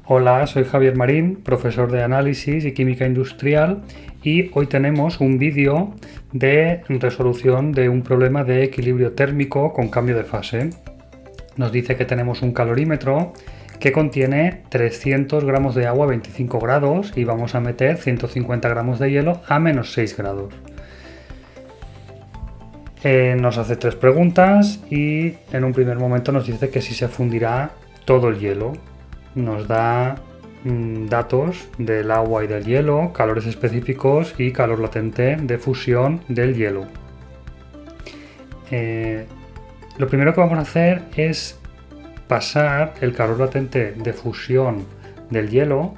Hola, soy Javier Marín, profesor de análisis y química industrial, y hoy tenemos un vídeo de resolución de un problema de equilibrio térmico con cambio de fase. Nos dice que tenemos un calorímetro que contiene 300 gramos de agua a 25 grados y vamos a meter 150 gramos de hielo a menos 6 grados. Nos hace tres preguntas y en un primer momento nos dice que si se fundirá todo el hielo. Nos da datos del agua y del hielo, calores específicos y calor latente de fusión del hielo. Lo primero que vamos a hacer es pasar el calor latente de fusión del hielo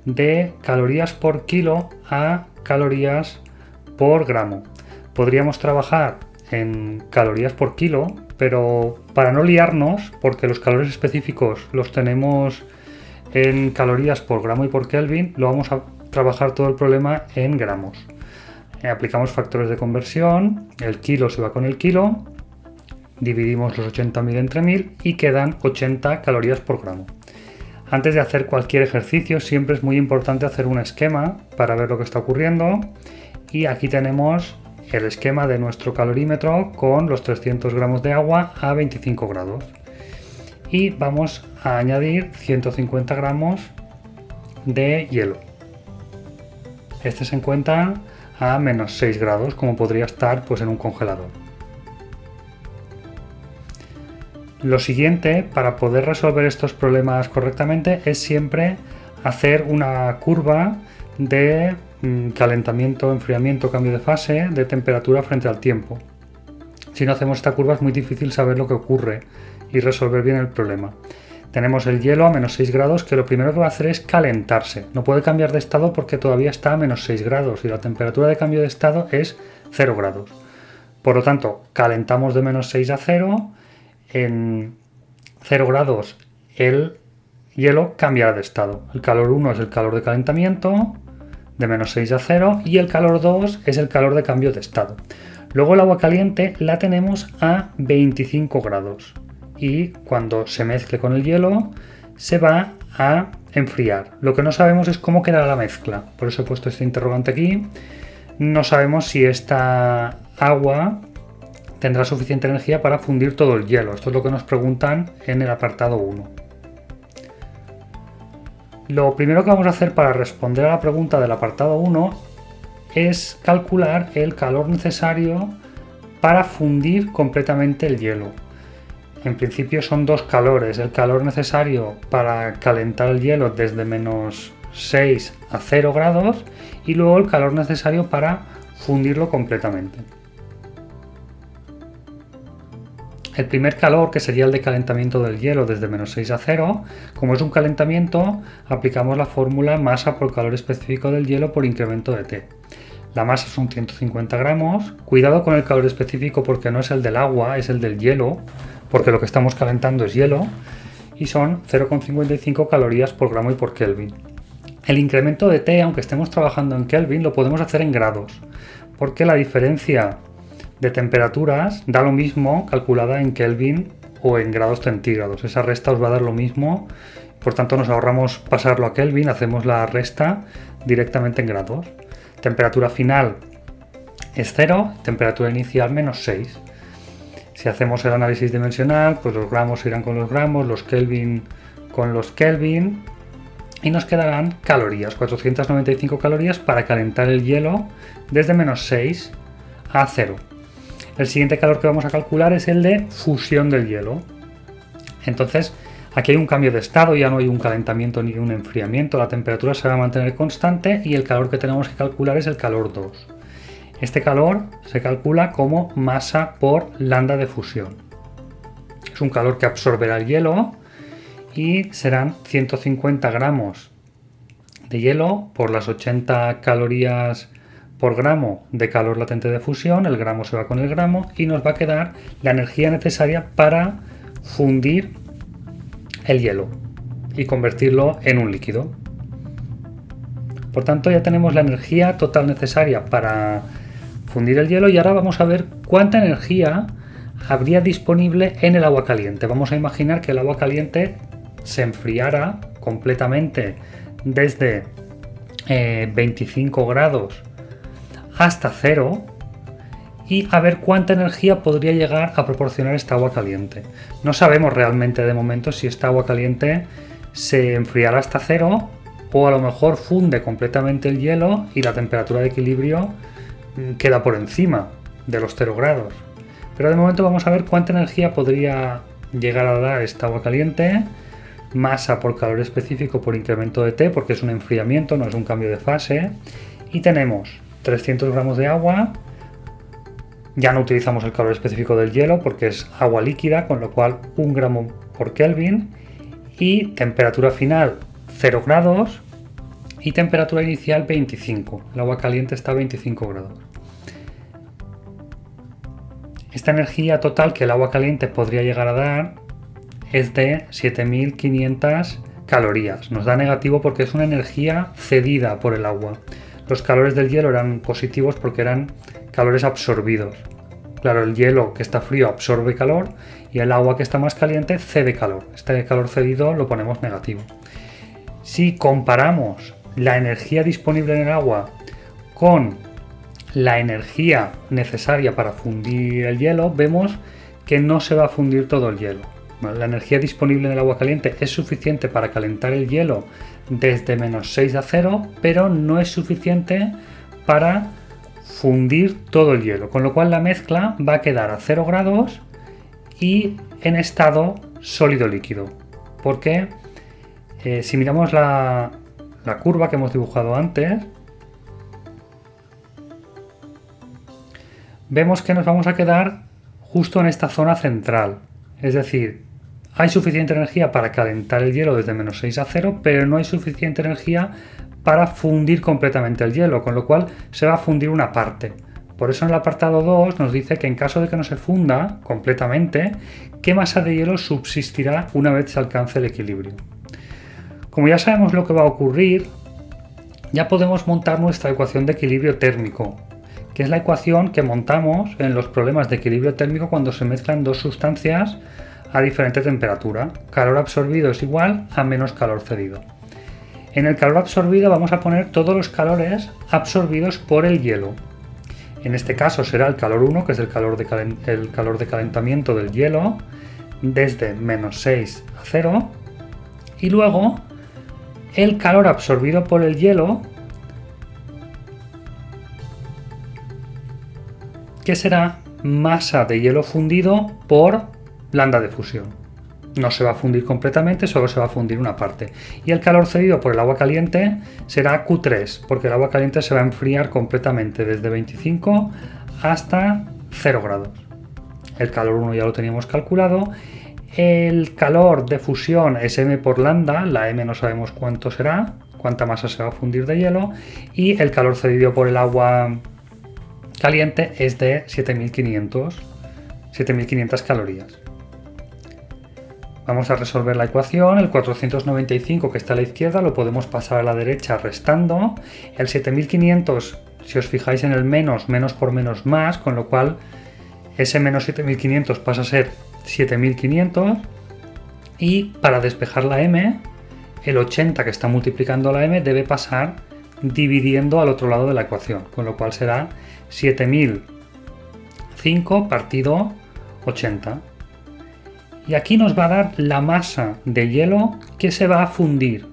de calorías por kilo a calorías por gramo. Podríamos trabajar en calorías por kilo, pero para no liarnos, porque los calores específicos los tenemos en calorías por gramo y por Kelvin, lo vamos a trabajar todo el problema en gramos. Aplicamos factores de conversión, el kilo se va con el kilo, dividimos los 80.000 entre 1000 y quedan 80 calorías por gramo. Antes de hacer cualquier ejercicio siempre es muy importante hacer un esquema para ver lo que está ocurriendo, y aquí tenemos el esquema de nuestro calorímetro con los 300 gramos de agua a 25 grados. Y vamos a añadir 150 gramos de hielo. Este se encuentra a menos 6 grados, como podría estar pues en un congelador. Lo siguiente, para poder resolver estos problemas correctamente, es siempre hacer una curva de calentamiento, enfriamiento, cambio de fase, de temperatura frente al tiempo. Si no hacemos esta curva es muy difícil saber lo que ocurre y resolver bien el problema. Tenemos el hielo a menos 6 grados, que lo primero que va a hacer es calentarse. No puede cambiar de estado porque todavía está a menos 6 grados y la temperatura de cambio de estado es 0 grados. Por lo tanto, calentamos de menos 6 a 0. En 0 grados el hielo cambiará de estado. El calor 1 es el calor de calentamiento, de menos 6 a 0, y el calor 2 es el calor de cambio de estado. Luego el agua caliente la tenemos a 25 grados y cuando se mezcle con el hielo se va a enfriar. Lo que no sabemos es cómo quedará la mezcla, por eso he puesto este interrogante aquí. No sabemos si esta agua tendrá suficiente energía para fundir todo el hielo. Esto es lo que nos preguntan en el apartado 1. Lo primero que vamos a hacer para responder a la pregunta del apartado 1 es calcular el calor necesario para fundir completamente el hielo. En principio son dos calores: el calor necesario para calentar el hielo desde menos 6 a 0 grados y luego el calor necesario para fundirlo completamente. El primer calor, que sería el de calentamiento del hielo desde menos 6 a 0, como es un calentamiento, aplicamos la fórmula masa por calor específico del hielo por incremento de T. La masa son 150 gramos. Cuidado con el calor específico porque no es el del agua, es el del hielo, porque lo que estamos calentando es hielo, y son 0,55 calorías por gramo y por Kelvin. El incremento de T, aunque estemos trabajando en Kelvin, lo podemos hacer en grados, porque la diferencia de temperaturas da lo mismo calculada en Kelvin o en grados centígrados. Esa resta os va a dar lo mismo, por tanto nos ahorramos pasarlo a Kelvin, hacemos la resta directamente en grados. Temperatura final es 0, temperatura inicial menos 6. Si hacemos el análisis dimensional, pues los gramos irán con los gramos, los Kelvin con los Kelvin, y nos quedarán calorías, 495 calorías para calentar el hielo desde menos 6 a 0. El siguiente calor que vamos a calcular es el de fusión del hielo. Entonces, aquí hay un cambio de estado, ya no hay un calentamiento ni un enfriamiento, la temperatura se va a mantener constante y el calor que tenemos que calcular es el calor 2. Este calor se calcula como masa por lambda de fusión. Es un calor que absorberá el hielo y serán 150 gramos de hielo por las 80 calorías por gramo de calor latente de fusión. El gramo se va con el gramo y nos va a quedar la energía necesaria para fundir el hielo y convertirlo en un líquido. Por tanto, ya tenemos la energía total necesaria para fundir el hielo y ahora vamos a ver cuánta energía habría disponible en el agua caliente. Vamos a imaginar que el agua caliente se enfriara completamente desde 25 grados hasta 0 y a ver cuánta energía podría llegar a proporcionar esta agua caliente. No sabemos realmente de momento si esta agua caliente se enfriará hasta 0 o a lo mejor funde completamente el hielo y la temperatura de equilibrio queda por encima de los 0 grados. Pero de momento vamos a ver cuánta energía podría llegar a dar esta agua caliente, masa por calor específico por incremento de T, porque es un enfriamiento, no es un cambio de fase, y tenemos 300 gramos de agua. Ya no utilizamos el calor específico del hielo porque es agua líquida, con lo cual 1 gramo por Kelvin, y temperatura final 0 grados y temperatura inicial 25. El agua caliente está a 25 grados. Esta energía total que el agua caliente podría llegar a dar es de 7500 calorías. Nos da negativo porque es una energía cedida por el agua. Los calores del hielo eran positivos porque eran calores absorbidos. Claro, el hielo que está frío absorbe calor y el agua que está más caliente cede calor. Este calor cedido lo ponemos negativo. Si comparamos la energía disponible en el agua con la energía necesaria para fundir el hielo, vemos que no se va a fundir todo el hielo. La energía disponible en el agua caliente es suficiente para calentar el hielo desde -6 a 0, pero no es suficiente para fundir todo el hielo, con lo cual la mezcla va a quedar a 0 grados y en estado sólido líquido, porque si miramos la curva que hemos dibujado antes, vemos que nos vamos a quedar justo en esta zona central, es decir, hay suficiente energía para calentar el hielo desde -6 a 0, pero no hay suficiente energía para fundir completamente el hielo, con lo cual se va a fundir una parte. Por eso en el apartado 2 nos dice que en caso de que no se funda completamente, ¿qué masa de hielo subsistirá una vez se alcance el equilibrio? Como ya sabemos lo que va a ocurrir, ya podemos montar nuestra ecuación de equilibrio térmico, que es la ecuación que montamos en los problemas de equilibrio térmico cuando se mezclan dos sustancias a diferente temperatura. Calor absorbido es igual a menos calor cedido. En el calor absorbido vamos a poner todos los calores absorbidos por el hielo. En este caso será el calor 1, que es el calor de calentamiento del hielo, desde -6 a 0. Y luego el calor absorbido por el hielo, que será masa de hielo fundido por lambda de fusión. No se va a fundir completamente, solo se va a fundir una parte. Y el calor cedido por el agua caliente será Q3, porque el agua caliente se va a enfriar completamente desde 25 hasta 0 grados. El calor 1 ya lo teníamos calculado. El calor de fusión es M por lambda, la M no sabemos cuánto será, cuánta masa se va a fundir de hielo. Y el calor cedido por el agua caliente es de 7500 calorías. Vamos a resolver la ecuación. El 495 que está a la izquierda lo podemos pasar a la derecha restando. El 7500, si os fijáis en el menos, menos por menos más, con lo cual ese menos 7500 pasa a ser 7500. Y para despejar la m, el 80 que está multiplicando la m debe pasar dividiendo al otro lado de la ecuación, con lo cual será 7005 partido 80. Y aquí nos va a dar la masa de hielo que se va a fundir.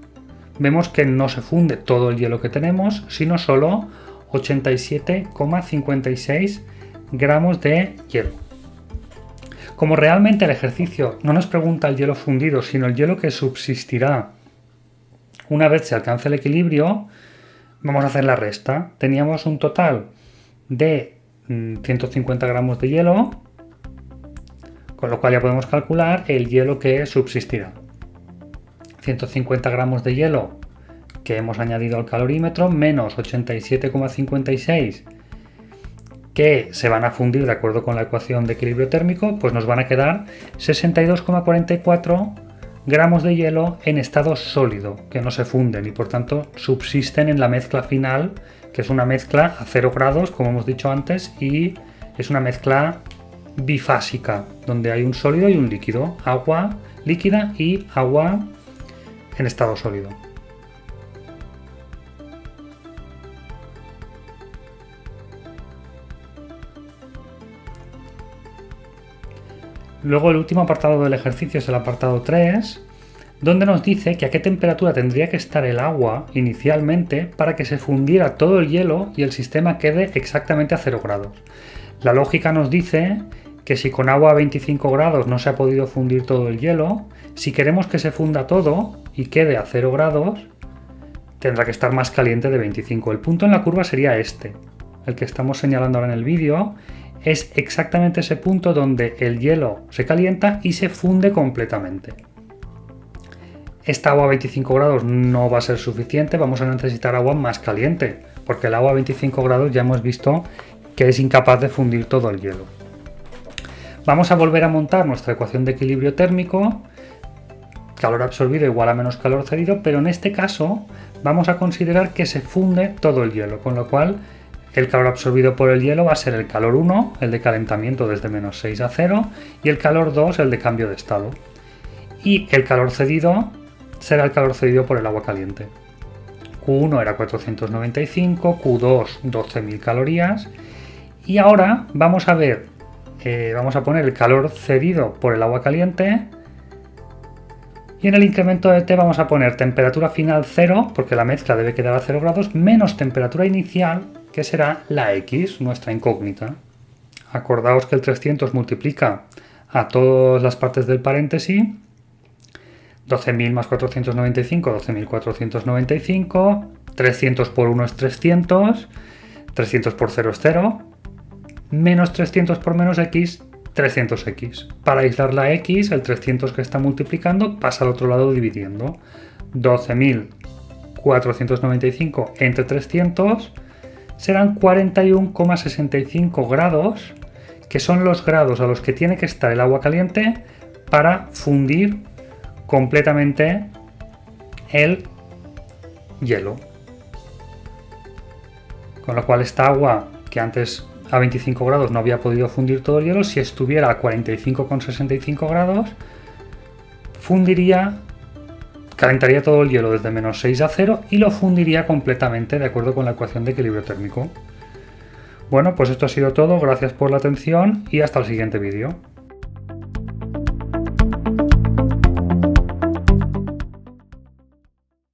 Vemos que no se funde todo el hielo que tenemos, sino solo 87,56 gramos de hielo. Como realmente el ejercicio no nos pregunta el hielo fundido, sino el hielo que subsistirá una vez se alcance el equilibrio, vamos a hacer la resta. Teníamos un total de 150 gramos de hielo, con lo cual ya podemos calcular el hielo que subsistirá. 150 gramos de hielo que hemos añadido al calorímetro, menos 87,56 que se van a fundir de acuerdo con la ecuación de equilibrio térmico, pues nos van a quedar 62,44 gramos de hielo en estado sólido, que no se funden y por tanto subsisten en la mezcla final, que es una mezcla a 0 grados, como hemos dicho antes, y es una mezcla bifásica, donde hay un sólido y un líquido, agua líquida y agua en estado sólido. Luego el último apartado del ejercicio es el apartado 3, donde nos dice que a qué temperatura tendría que estar el agua inicialmente para que se fundiera todo el hielo y el sistema quede exactamente a 0 grados. La lógica nos dice que si con agua a 25 grados no se ha podido fundir todo el hielo, si queremos que se funda todo y quede a 0 grados, tendrá que estar más caliente de 25. El punto en la curva sería este, el que estamos señalando ahora en el vídeo. Es exactamente ese punto donde el hielo se calienta y se funde completamente. Esta agua a 25 grados no va a ser suficiente, vamos a necesitar agua más caliente, porque el agua a 25 grados ya hemos visto que es incapaz de fundir todo el hielo. Vamos a volver a montar nuestra ecuación de equilibrio térmico, calor absorbido igual a menos calor cedido, pero en este caso vamos a considerar que se funde todo el hielo, con lo cual el calor absorbido por el hielo va a ser el calor 1, el de calentamiento desde menos 6 a 0, y el calor 2, el de cambio de estado. Y el calor cedido será el calor cedido por el agua caliente. Q1 era 495, Q2 12.000 calorías, y ahora vamos a ver, vamos a poner el calor cedido por el agua caliente, y en el incremento de T vamos a poner temperatura final 0, porque la mezcla debe quedar a 0 grados, menos temperatura inicial, que será la X, nuestra incógnita. Acordaos que el 300 multiplica a todas las partes del paréntesis. 12.000 más 495, 12.495. 300 por 1 es 300. 300 por 0 es 0. Menos 300 por menos X, 300X. Para aislar la X, el 300 que está multiplicando pasa al otro lado dividiendo. 12.495 entre 300 serán 41,65 grados, que son los grados a los que tiene que estar el agua caliente para fundir completamente el hielo. Con lo cual esta agua, que antes a 25 grados no había podido fundir todo el hielo, si estuviera a 45,65 grados, calentaría todo el hielo desde menos 6 a 0 y lo fundiría completamente de acuerdo con la ecuación de equilibrio térmico. Bueno, pues esto ha sido todo, gracias por la atención y hasta el siguiente vídeo.